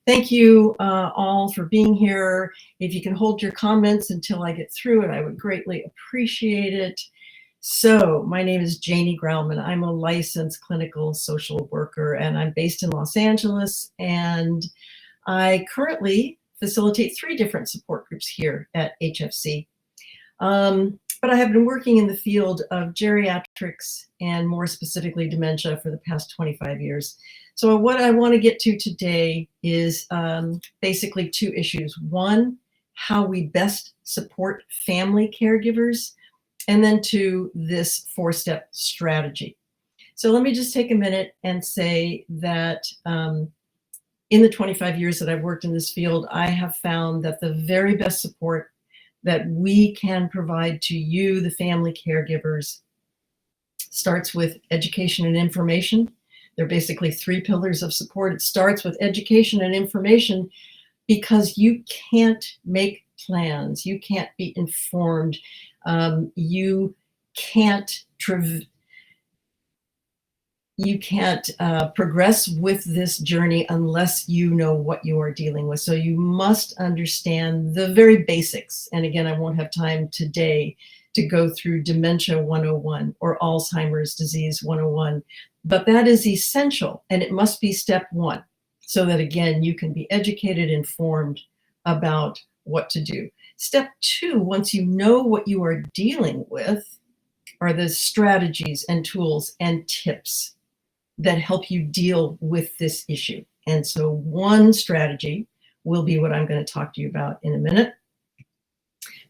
Thank you all for being here. If you can hold your comments until I get through it, I would greatly appreciate it. So my name is Janie Grauman. I'm a licensed clinical social worker, and I'm based in Los Angeles, and I currently facilitate 3 different support groups here at HFC. But I have been working in the field of geriatrics and more specifically dementia for the past 25 years. So what I want to get to today is basically 2 issues. One, how we best support family caregivers, and then 2, this 4-step strategy. So let me just take a minute and say that in the 25 years that I've worked in this field, I have found that the very best support that we can provide to you, the family caregivers, starts with education and information. There are basically 3 pillars of support. It starts with education and information because you can't make plans. You can't be informed. You can't progress with this journey unless you know what you are dealing with. So you must understand the very basics. And again, I won't have time today to go through Dementia 101 or Alzheimer's disease 101, but that is essential, and it must be step 1, so that again, you can be educated, informed about what to do. Step 2, once you know what you are dealing with, are the strategies and tools and tips that help you deal with this issue. And so one strategy will be what I'm going to talk to you about in a minute.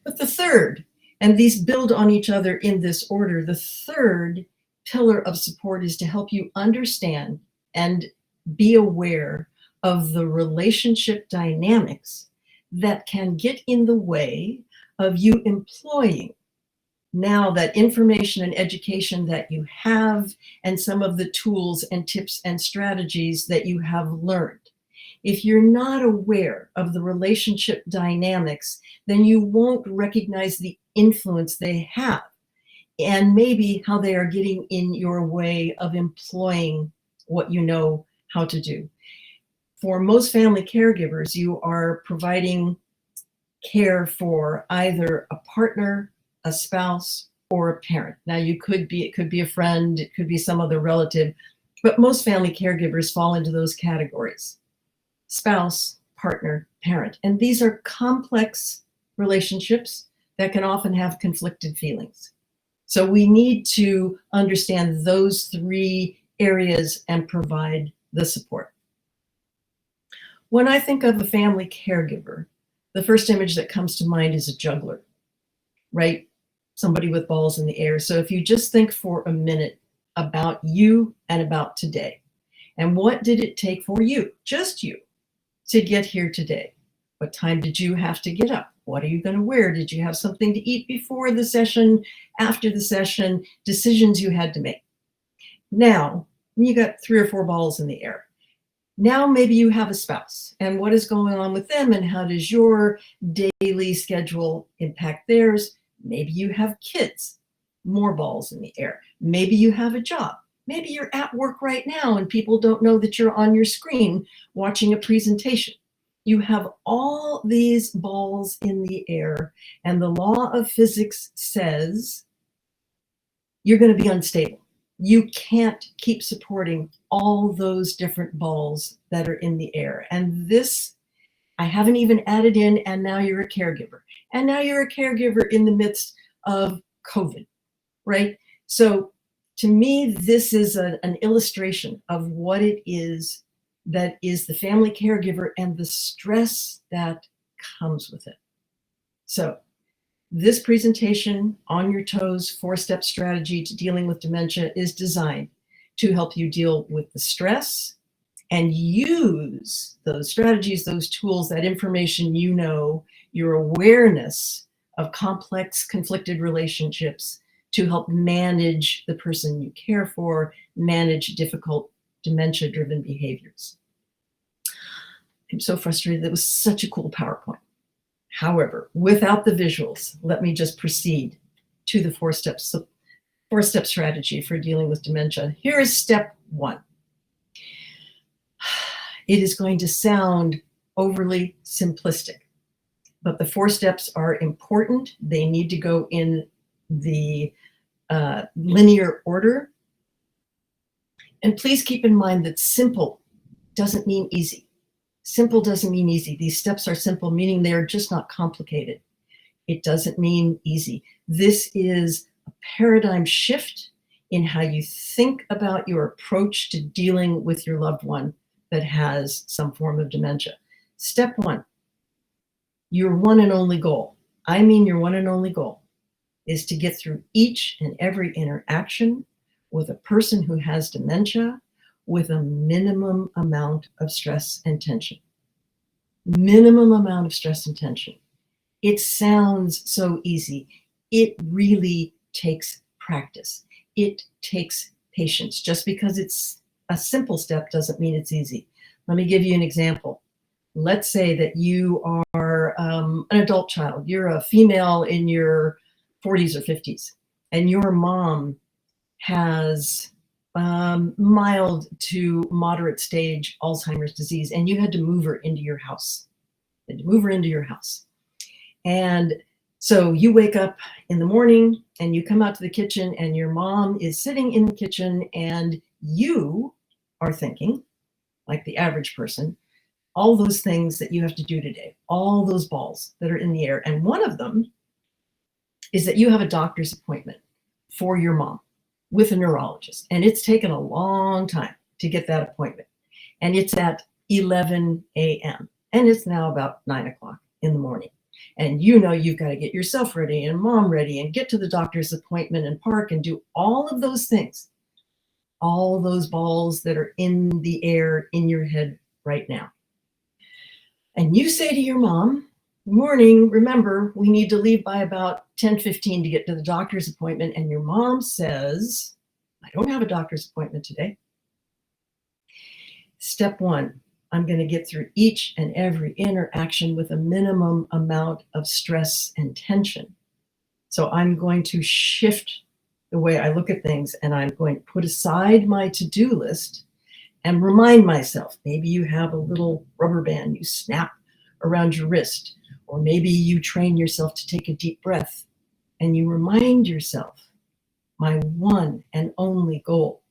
But the third, and these build on each other in this order, the third pillar of support is to help you understand and be aware of the relationship dynamics that can get in the way of you employing now that information and education that you have and some of the tools and tips and strategies that you have learned. If you're not aware of the relationship dynamics, then you won't recognize the influence they have and maybe how they are getting in your way of employing what you know how to do. For most family caregivers, you are providing care for either a partner, a spouse, or a parent. Now it could be a friend, it could be some other relative, but most family caregivers fall into those categories: spouse, partner, parent. And these are complex relationships that can often have conflicted feelings. So we need to understand those 3 areas and provide the support. When I think of a family caregiver, the first image that comes to mind is a juggler, right? Somebody with balls in the air. So if you just think for a minute about you and about today, and what did it take for you, just you, to get here today? What time did you have to get up? What are you going to wear? Did you have something to eat before the session, after the session? Decisions you had to make. Now, you got 3 or 4 balls in the air. Now maybe you have a spouse, and what is going on with them, and how does your daily schedule impact theirs? Maybe you have kids, more balls in the air. Maybe you have a job. Maybe you're at work right now and people don't know that you're on your screen watching a presentation. You have all these balls in the air, and the law of physics says you're going to be unstable. You can't keep supporting all those different balls that are in the air. And this, I haven't even added in, and now you're a caregiver. And now you're a caregiver in the midst of COVID, right? So to me, this is an illustration of what it is that is the family caregiver and the stress that comes with it. So this presentation, On Your Toes, 4-step strategy to dealing with dementia, is designed to help you deal with the stress and use those strategies, those tools, that information you know, your awareness of complex, conflicted relationships to help manage the person you care for, manage difficult dementia-driven behaviors. I'm so frustrated. That was such a cool PowerPoint. However, without the visuals, let me just proceed to the 4-step strategy for dealing with dementia. Here is step 1. it is going to sound overly simplistic, but the 4 steps are important. They need to go in the linear order. And please keep in mind that simple doesn't mean easy. Simple doesn't mean easy. These steps are simple, meaning they're just not complicated. It doesn't mean easy. This is a paradigm shift in how you think about your approach to dealing with your loved one that has some form of dementia. Step 1, your one and only goal, I mean your one and only goal, is to get through each and every interaction with a person who has dementia with a minimum amount of stress and tension. Minimum amount of stress and tension. It sounds so easy. It really takes practice. It takes patience. Just because it's a simple step doesn't mean it's easy. Let me give you an example. Let's say that you are an adult child. You're a female in your 40s or 50s, and your mom has mild to moderate stage Alzheimer's disease, and you had to move her into your house. And so you wake up in the morning and you come out to the kitchen, and your mom is sitting in the kitchen, and you are thinking, like the average person, all those things that you have to do today, all those balls that are in the air. And one of them is that you have a doctor's appointment for your mom with a neurologist. And it's taken a long time to get that appointment. And it's at 11 a.m. And it's now about 9 o'clock in the morning. And you know you've got to get yourself ready and mom ready and get to the doctor's appointment and park and do all of those things. All those balls that are in the air in your head right now. And you say to your mom, morning, remember, we need to leave by about 10:15 to get to the doctor's appointment. And your mom says, I don't have a doctor's appointment today. Step 1, I'm going to get through each and every interaction with a minimum amount of stress and tension. So I'm going to shift the way I look at things, and I'm going to put aside my to-do list and remind myself. Maybe you have a little rubber band you snap around your wrist, or maybe you train yourself to take a deep breath and you remind yourself, my one and only goal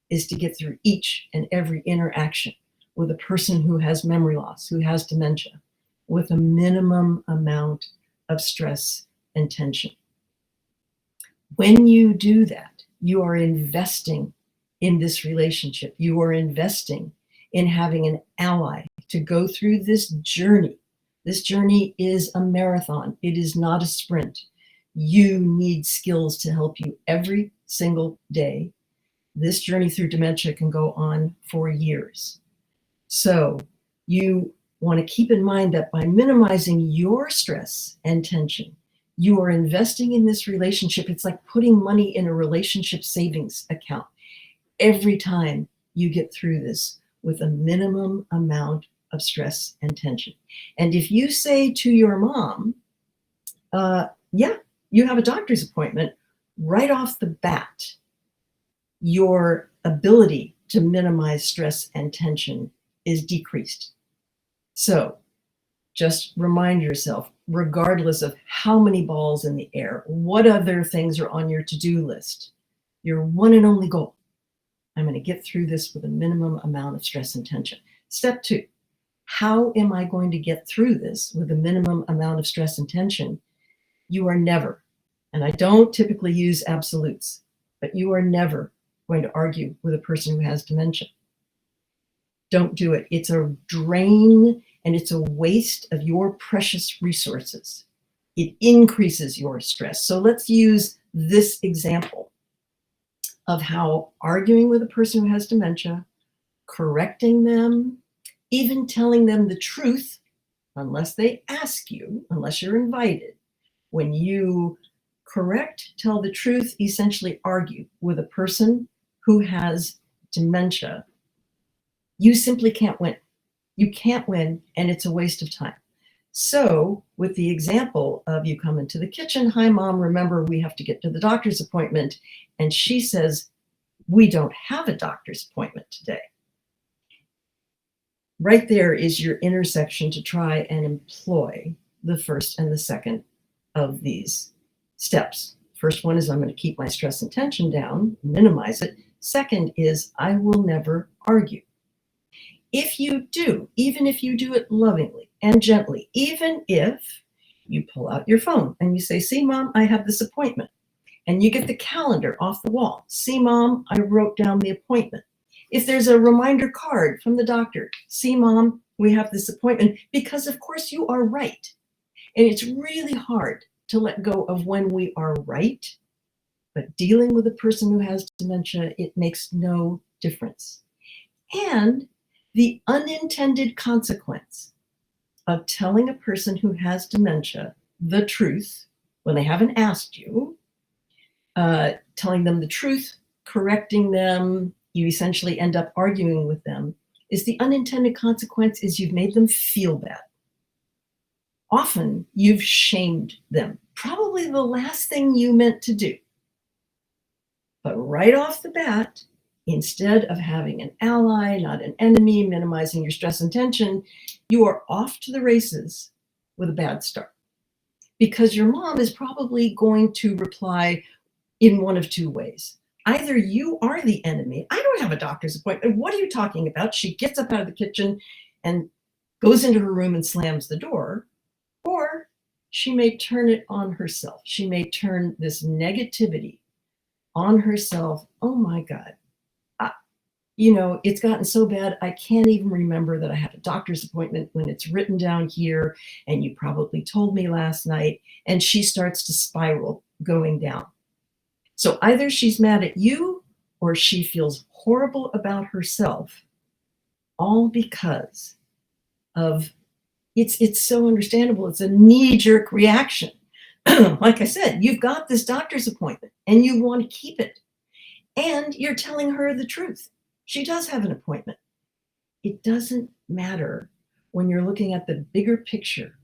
is to get through each and every interaction with a person who has memory loss, who has dementia, with a minimum amount of stress and tension. When you do that, you are investing in this relationship. You are investing in having an ally to go through this journey. This journey is a marathon. It is not a sprint. You need skills to help you every single day. This journey through dementia can go on for years. So you want to keep in mind that by minimizing your stress and tension, you are investing in this relationship. It's like putting money in a relationship savings account every time you get through this with a minimum amount of stress and tension. And if you say to your mom, yeah, you have a doctor's appointment, right off the bat, your ability to minimize stress and tension is decreased. So just remind yourself, regardless of how many balls in the air, what other things are on your to-do list, your one and only goal, I'm going to get through this with a minimum amount of stress and tension. Step 2, how am I going to get through this with a minimum amount of stress and tension? You are never, and I don't typically use absolutes, but you are never going to argue with a person who has dementia. Don't do it. It's a drain and it's a waste of your precious resources. It increases your stress. So let's use this example of how arguing with a person who has dementia, correcting them, even telling them the truth, unless they ask you, unless you're invited, when you correct, tell the truth, essentially argue with a person who has dementia, you simply can't win. You can't win, and it's a waste of time. So with the example of you come into the kitchen, hi mom, remember we have to get to the doctor's appointment. And she says, we don't have a doctor's appointment today. Right there is your intersection to try and employ the first and the second of these steps. First one is I'm going to keep my stress and tension down, minimize it. Second is I will never argue. If you do, even if you do it lovingly and gently, even if you pull out your phone and you say, see, Mom, I have this appointment, and you get the calendar off the wall. See, Mom, I wrote down the appointment. If there's a reminder card from the doctor, see, Mom, we have this appointment, because of course you are right. And it's really hard to let go of when we are right, but dealing with a person who has dementia, it makes no difference. And the unintended consequence of telling a person who has dementia the truth when they haven't asked you, telling them the truth, correcting them, you essentially end up arguing with them, is the unintended consequence is you've made them feel bad. Often you've shamed them, probably the last thing you meant to do. But right off the bat, instead of having an ally, not an enemy, minimizing your stress and tension, you are off to the races with a bad start. Because your mom is probably going to reply in one of two ways. Either you are the enemy. I don't have a doctor's appointment. What are you talking about? She gets up out of the kitchen and goes into her room and slams the door. Or she may turn it on herself. She may turn this negativity on herself. Oh my God. It's gotten so bad, I can't even remember that I have a doctor's appointment when it's written down here, and you probably told me last night, and she starts to spiral going down. So either she's mad at you or she feels horrible about herself, all because of it's so understandable. It's a knee-jerk reaction. Like I said, you've got this doctor's appointment and you want to keep it, and you're telling her the truth. She does have an appointment. It doesn't matter when you're looking at the bigger picture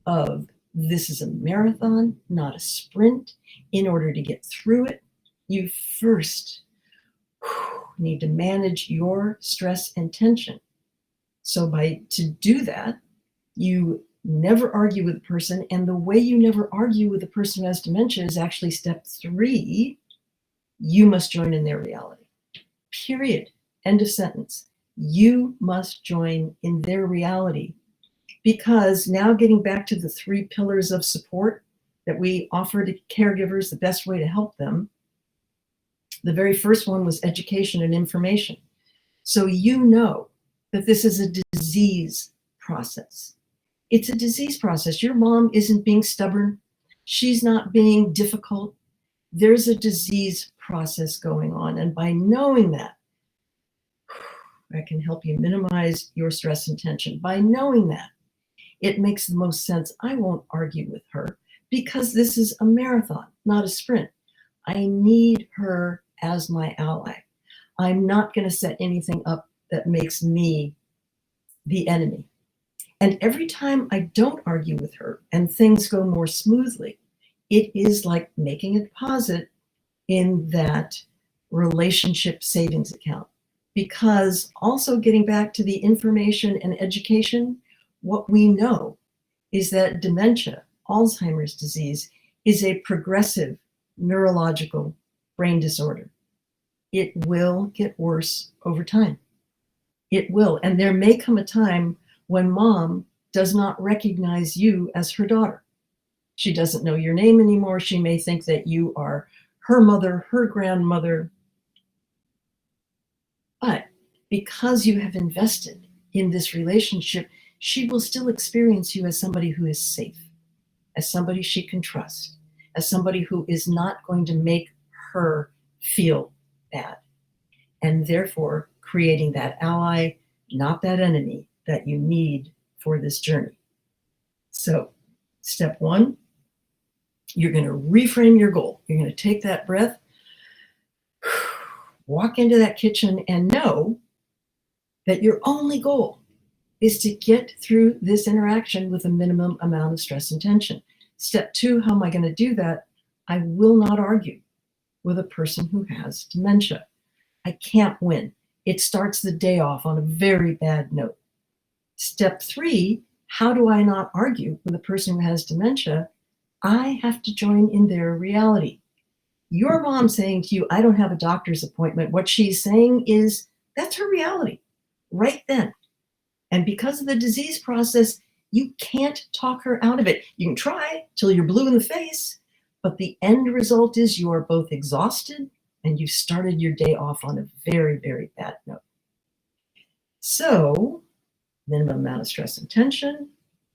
of this is a marathon, not a sprint. In order to get through it, you first need to manage your stress and tension. So to do that, you never argue with a person. And the way you never argue with a person who has dementia is actually step 3. You must join in their reality. Period. End of sentence. You must join in their reality. Because now, getting back to the 3 pillars of support that we offer to caregivers, the best way to help them, the very first one was education and information. So you know that this is a disease process. It's a disease process. Your mom isn't being stubborn. She's not being difficult. There's a disease process going on. And by knowing that, I can help you minimize your stress and tension. By knowing that, it makes the most sense. I won't argue with her because this is a marathon, not a sprint. I need her as my ally. I'm not going to set anything up that makes me the enemy. And every time I don't argue with her and things go more smoothly, it is like making a deposit in that relationship savings account. Because also, getting back to the information and education, what we know is that dementia, Alzheimer's disease, is a progressive neurological brain disorder. It will get worse over time. It will. And there may come a time when mom does not recognize you as her daughter. She doesn't know your name anymore. She may think that you are her mother, her grandmother. But because you have invested in this relationship, she will still experience you as somebody who is safe, as somebody she can trust, as somebody who is not going to make her feel bad. And therefore, creating that ally, not that enemy that you need for this journey. So, step 1, you're going to reframe your goal. You're going to take that breath, walk into that kitchen, and know that your only goal is to get through this interaction with a minimum amount of stress and tension. Step 2, how am I going to do that? I will not argue with a person who has dementia. I can't win. It starts the day off on a very bad note. Step 3, how do I not argue with a person who has dementia? I have to join in their reality. Your mom saying to you, I don't have a doctor's appointment, what she's saying is that's her reality right then. And because of the disease process, you can't talk her out of it. You can try till you're blue in the face, but the end result is you are both exhausted and you've started your day off on a very, very bad note. So, minimum amount of stress and tension.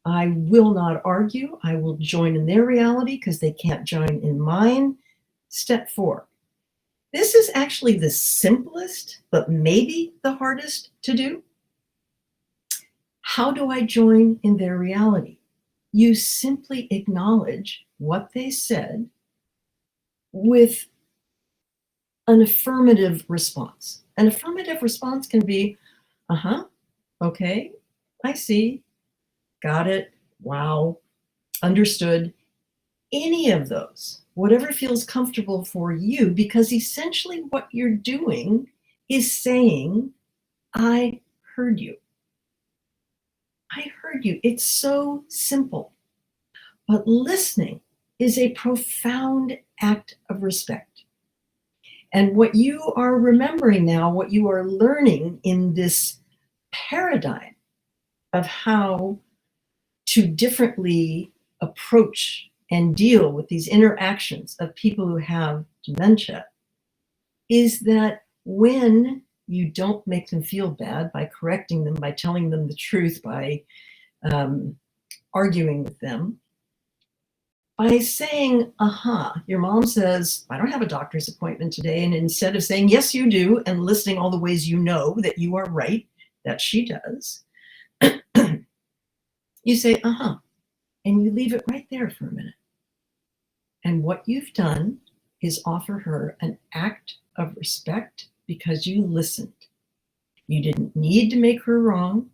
I will not argue. I will join in their reality because they can't join in mine. Step 4. This is actually the simplest, but maybe the hardest to do. How do I join in their reality? You simply acknowledge what they said with an affirmative response. An affirmative response can be, okay, I see, got it, wow, understood. Any of those, whatever feels comfortable for you, because essentially what you're doing is saying, I heard you. I heard you. It's so simple. But listening is a profound act of respect. And what you are remembering now, what you are learning in this paradigm of how to differently approach and deal with these interactions of people who have dementia, is that when you don't make them feel bad by correcting them, by telling them the truth, by arguing with them, by saying, your mom says, I don't have a doctor's appointment today. And instead of saying, yes, you do, and listing all the ways you know that you are right, that she does, you say, and you leave it right there for a minute. And what you've done is offer her an act of respect because you listened. You didn't need to make her wrong.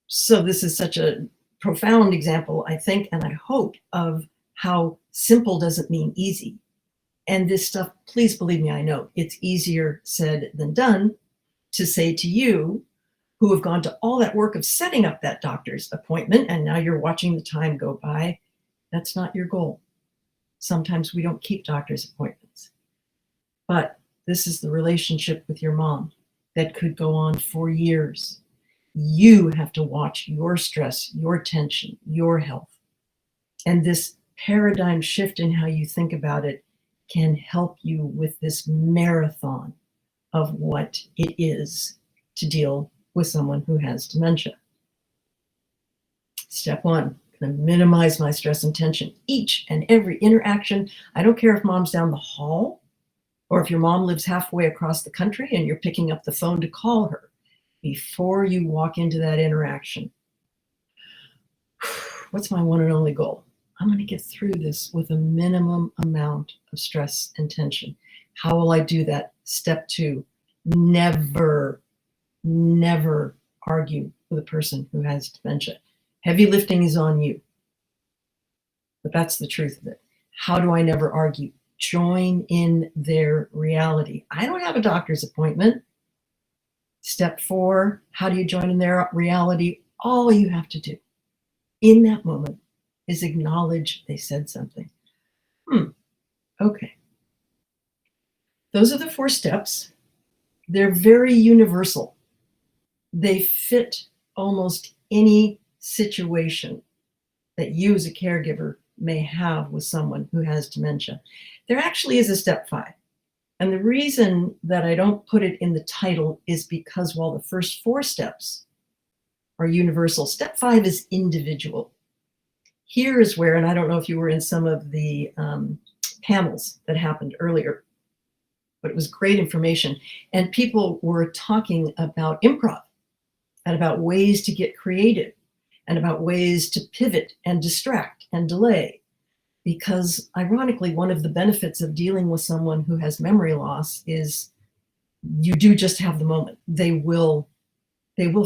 So this is such a profound example, I think, and I hope, of how simple doesn't mean easy. And this stuff, please believe me, I know it's easier said than done to say to you, who have gone to all that work of setting up that doctor's appointment, and now you're watching the time go by. That's not your goal. Sometimes we don't keep doctor's appointments. But this is the relationship with your mom that could go on for years. You have to watch your stress, your tension, your health. And this paradigm shift in how you think about it can help you with this marathon of what it is to deal with someone who has dementia. Step 1, I'm going to minimize my stress and tension. Each and every interaction, I don't care if mom's down the hall or if your mom lives halfway across the country and you're picking up the phone to call her. Before you walk into that interaction, what's my one and only goal? I'm going to get through this with a minimum amount of stress and tension. How will I do that? Step 2, never argue with a person who has dementia. Heavy lifting is on you. But that's the truth of it. How do I never argue? Join in their reality. I don't have a doctor's appointment. Step 4, how do you join in their reality? All you have to do in that moment is acknowledge they said something. Okay. Those are the 4 steps. They're very universal. They fit almost any situation that you as a caregiver may have with someone who has dementia. There actually is a step 5. And the reason that I don't put it in the title is because while the first 4 steps are universal, step 5 is individual. Here is where, and I don't know if you were in some of the panels that happened earlier, but it was great information. And people were talking about improv and about ways to get creative and about ways to pivot and distract and delay. Because ironically, one of the benefits of dealing with someone who has memory loss is you do just have the moment. They will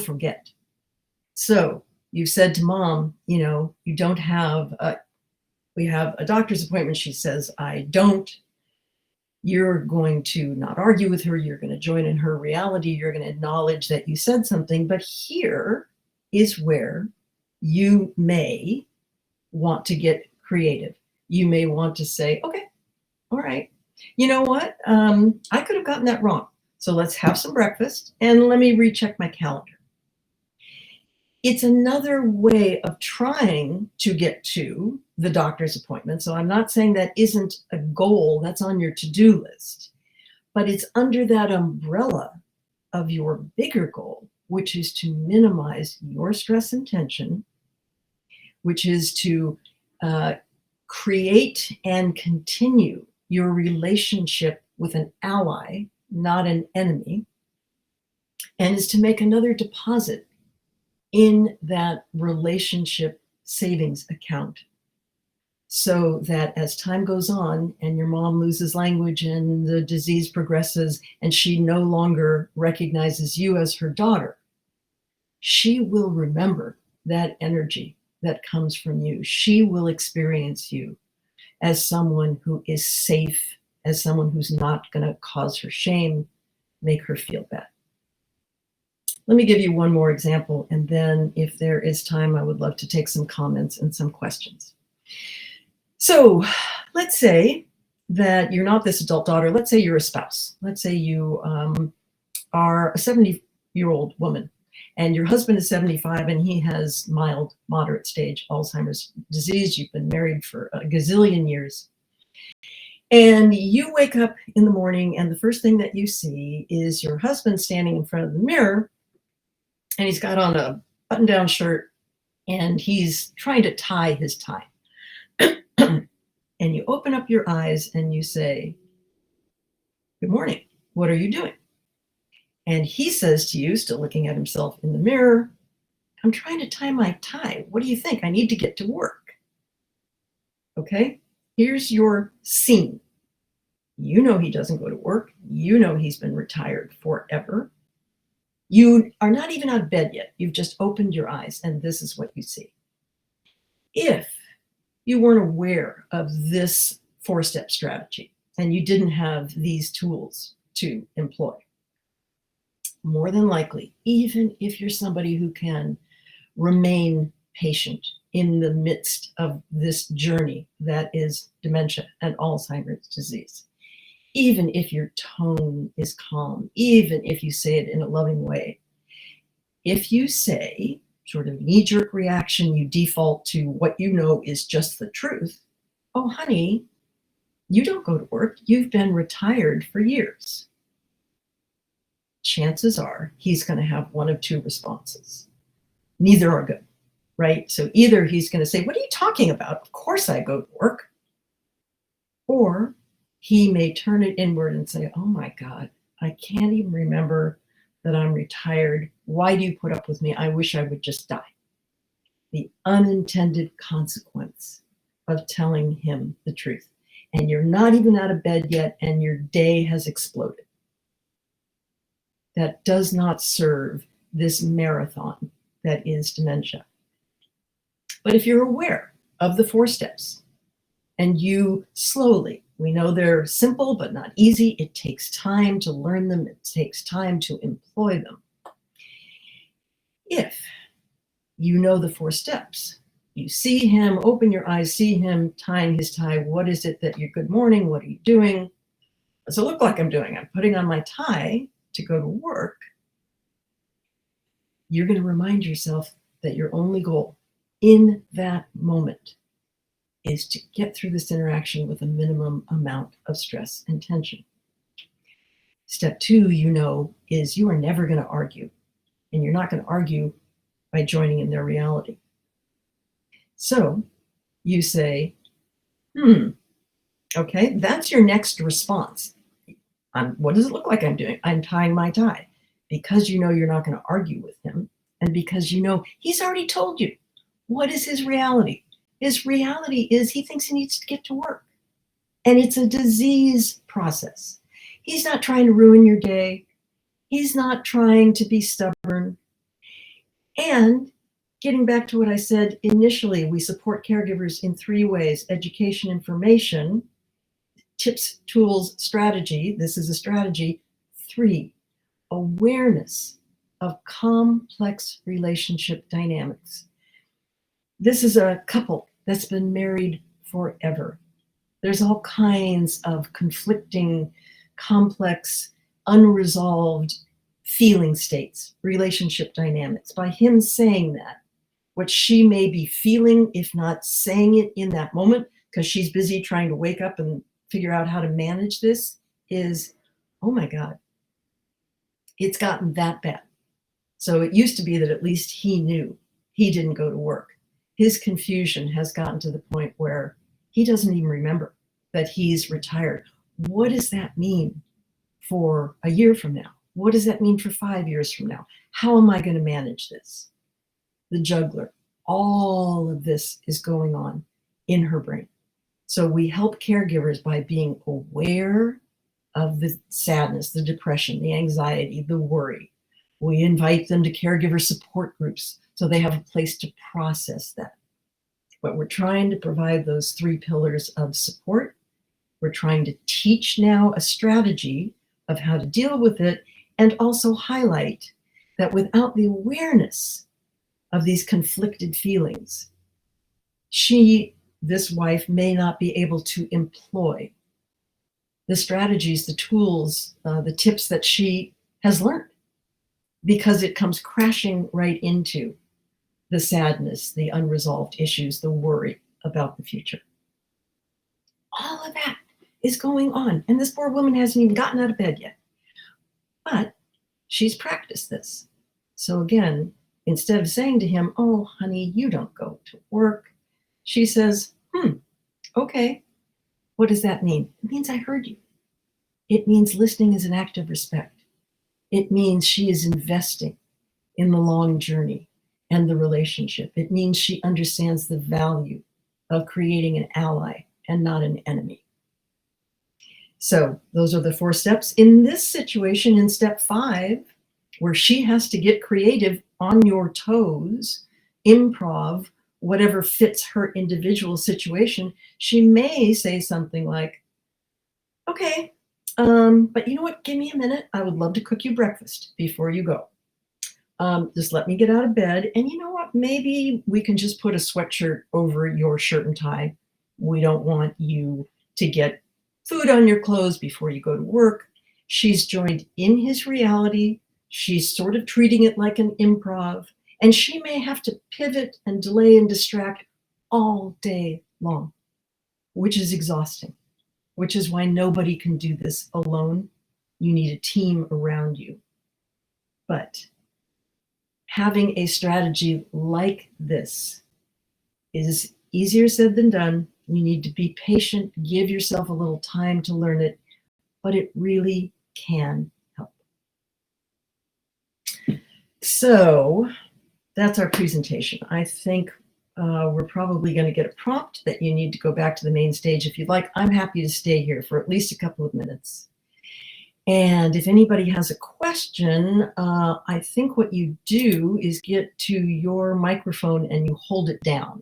forget. So you said to mom, you don't have we have a doctor's appointment. She says, I don't. You're going to not argue with her. You're going to join in her reality. You're going to acknowledge that you said something. But here is where you may want to get creative. You may want to say, okay, all right, you know what? I could have gotten that wrong. So let's have some breakfast and let me recheck my calendar. It's another way of trying to get to the doctor's appointment. So I'm not saying that isn't a goal that's on your to-do list, but it's under that umbrella of your bigger goal, which is to minimize your stress and tension, which is to create and continue your relationship with an ally, not an enemy, and is to make another deposit in that relationship savings account, so that as time goes on and your mom loses language and the disease progresses and she no longer recognizes you as her daughter, she will remember that energy that comes from you. She will experience you as someone who is safe, as someone who's not going to cause her shame, make her feel bad. Let me give you one more example, and then if there is time, I would love to take some comments and some questions. So let's say that you're not this adult daughter. Let's say you're a spouse. Let's say you are a 70-year-old woman and your husband is 75 and he has mild, moderate stage Alzheimer's disease. You've been married for a gazillion years. And you wake up in the morning and the first thing that you see is your husband standing in front of the mirror, and he's got on a button-down shirt and he's trying to tie his tie. And you open up your eyes and you say, "Good morning. What are you doing?" And he says to you, still looking at himself in the mirror, "I'm trying to tie my tie. What do you think? I need to get to work." Okay, here's your scene. You know he doesn't go to work. You know he's been retired forever. You are not even out of bed yet. You've just opened your eyes and this is what you see. If you weren't aware of this 4-step strategy and you didn't have these tools to employ, more than likely, even if you're somebody who can remain patient in the midst of this journey that is dementia and Alzheimer's disease, even if your tone is calm, even if you say it in a loving way, if you say, sort of knee-jerk reaction, you default to what you know is just the truth. "Oh, honey, you don't go to work. You've been retired for years." Chances are he's going to have one of two responses. Neither are good, right? So either he's going to say, "What are you talking about? Of course I go to work." Or he may turn it inward and say, "Oh my God, I can't even remember that I'm retired. Why do you put up with me? I wish I would just die." The unintended consequence of telling him the truth. And you're not even out of bed yet, and your day has exploded. That does not serve this marathon that is dementia. But if you're aware of the 4 steps and you slowly, we know they're simple but not easy. It takes time to learn them. It takes time to employ them. If you know the 4 steps, you see him, open your eyes, see him tying his tie. What is it that you're, "Good morning, what are you doing?" "What's it look like I'm doing?" "I'm putting on my tie to go to work." You're going to remind yourself that your only goal in that moment is to get through this interaction with a minimum amount of stress and tension. Step 2, you know, is you are never going to argue, and you're not going to argue by joining in their reality. So you say, okay, that's your next response. What does it look like I'm doing? "I'm tying my tie." Because you know you're not going to argue with him, and because you know he's already told you. What is his reality? His reality is he thinks he needs to get to work. And it's a disease process. He's not trying to ruin your day. He's not trying to be stubborn. And getting back to what I said initially, we support caregivers in 3 ways: education, information, tips, tools, strategy. This is a strategy. 3, awareness of complex relationship dynamics. This is a couple that's been married forever. There's all kinds of conflicting, complex, unresolved feeling states, relationship dynamics. By him saying that, what she may be feeling, if not saying it in that moment, because she's busy trying to wake up and figure out how to manage this, is, oh my God, it's gotten that bad. So it used to be that at least he knew he didn't go to work. His confusion has gotten to the point where he doesn't even remember that he's retired. What does that mean for a year from now? What does that mean for 5 years from now? How am I going to manage this? The juggler. All of this is going on in her brain. So we help caregivers by being aware of the sadness, the depression, the anxiety, the worry. We invite them to caregiver support groups so they have a place to process that. But we're trying to provide those 3 pillars of support. We're trying to teach now a strategy of how to deal with it, and also highlight that without the awareness of these conflicted feelings, this wife may not be able to employ the strategies, the tools, the tips that she has learned, because it comes crashing right into the sadness, the unresolved issues, the worry about the future. All of that is going on, and this poor woman hasn't even gotten out of bed yet. But she's practiced this. So again, instead of saying to him, oh, honey, you don't go to work, she says, okay, what does that mean? It means I heard you. It means listening is an act of respect. It means she is investing in the long journey and the relationship. It means she understands the value of creating an ally and not an enemy. So those are the 4 steps. In this situation, in step 5, where she has to get creative, on your toes, improv, whatever fits her individual situation, she may say something like, okay, but you know what? Give me a minute. I would love to cook you breakfast before you go. Just let me get out of bed. And you know what? Maybe we can just put a sweatshirt over your shirt and tie. We don't want you to get food on your clothes before you go to work. She's joined in his reality. She's sort of treating it like an improv. And she may have to pivot and delay and distract all day long, which is exhausting, which is why nobody can do this alone. You need a team around you. But having a strategy like this is easier said than done. You need to be patient, give yourself a little time to learn it, but it really can help. So that's our presentation. I think we're probably going to get a prompt that you need to go back to the main stage if you'd like. I'm happy to stay here for at least a couple of minutes. And if anybody has a question, I think what you do is get to your microphone and you hold it down.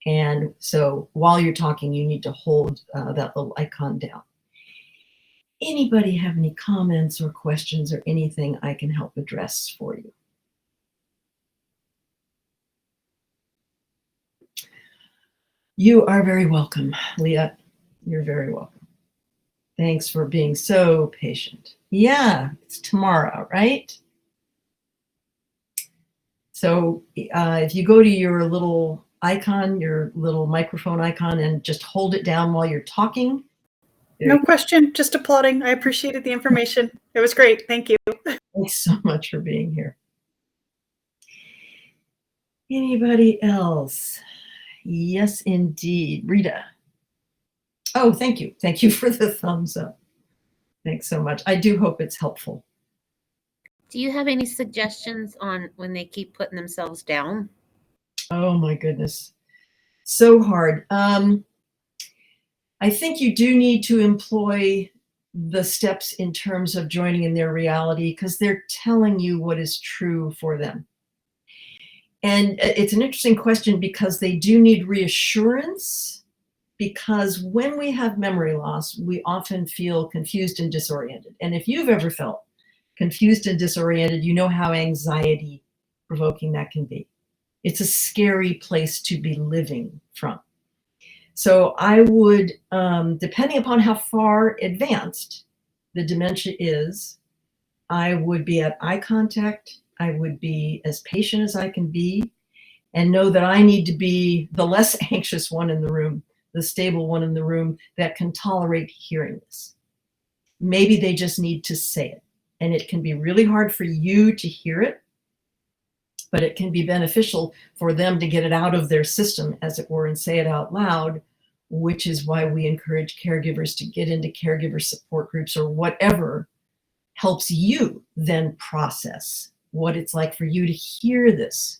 And so while you're talking, you need to hold that little icon down. Anybody have any comments or questions or anything I can help address for you? You are very welcome, Leah. You're very welcome. Thanks for being so patient. Yeah, it's tomorrow, right? So if you go to your little icon, your little microphone icon, and just hold it down while you're talking. No question, just applauding. I appreciated the information. It was great. Thank you. Thanks so much for being here. Anybody else? Yes, indeed. Rita. Oh, thank you. Thank you for the thumbs up. Thanks so much. I do hope it's helpful. Do you have any suggestions on when they keep putting themselves down? Oh my goodness. So hard. I think you do need to employ the steps in terms of joining in their reality, because they're telling you what is true for them. And it's an interesting question because they do need reassurance because when we have memory loss, we often feel confused and disoriented. And if you've ever felt confused and disoriented, you know how anxiety provoking that can be. It's a scary place to be living from. So I would, depending upon how far advanced the dementia is, I would be at eye contact. I would be as patient as I can be, and know that I need to be the less anxious one in the room, the stable one in the room that can tolerate hearing this. Maybe they just need to say it. And it can be really hard for you to hear it, but it can be beneficial for them to get it out of their system, as it were, and say it out loud, which is why we encourage caregivers to get into caregiver support groups or whatever helps you then process what it's like for you to hear this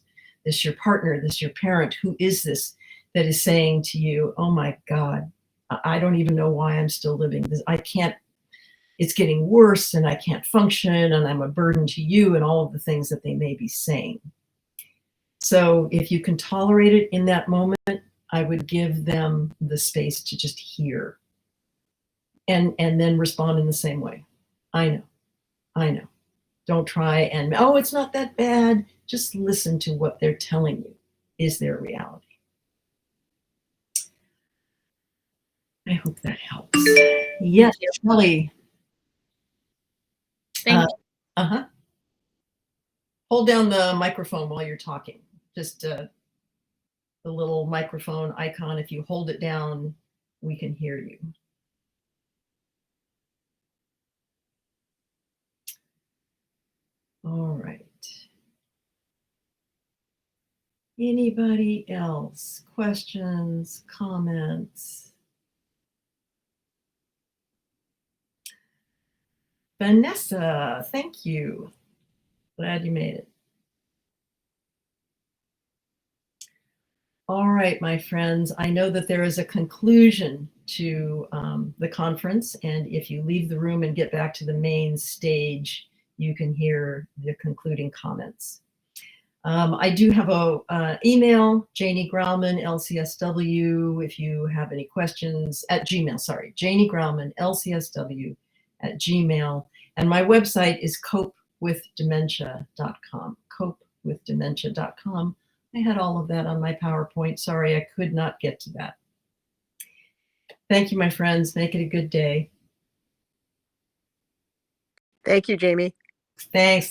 your partner, this your parent, who is this that is saying to you, oh my God, I don't even know why I'm still living this. I can't, it's getting worse and I can't function and I'm a burden to you, and all of the things that they may be saying. So if you can tolerate it in that moment, I would give them the space to just hear and then respond in the same way. I know. Don't try and, oh, it's not that bad. Just listen to what they're telling you is their reality. I hope that helps. Yes, Shelley. Thank you. Hold down the microphone while you're talking. Just the little microphone icon. If you hold it down, we can hear you. All right. Anybody else? Questions, comments? Vanessa, thank you. Glad you made it. All right, my friends, I know that there is a conclusion to the conference, and if you leave the room and get back to the main stage, you can hear the concluding comments. I do have a email, Janie Grauman, LCSW, if you have any questions, at Gmail, sorry, Janie Grauman, LCSW at Gmail. And my website is copewithdementia.com, copewithdementia.com. I had all of that on my PowerPoint. Sorry, I could not get to that. Thank you, my friends. Make it a good day. Thank you, Jamie. Thanks.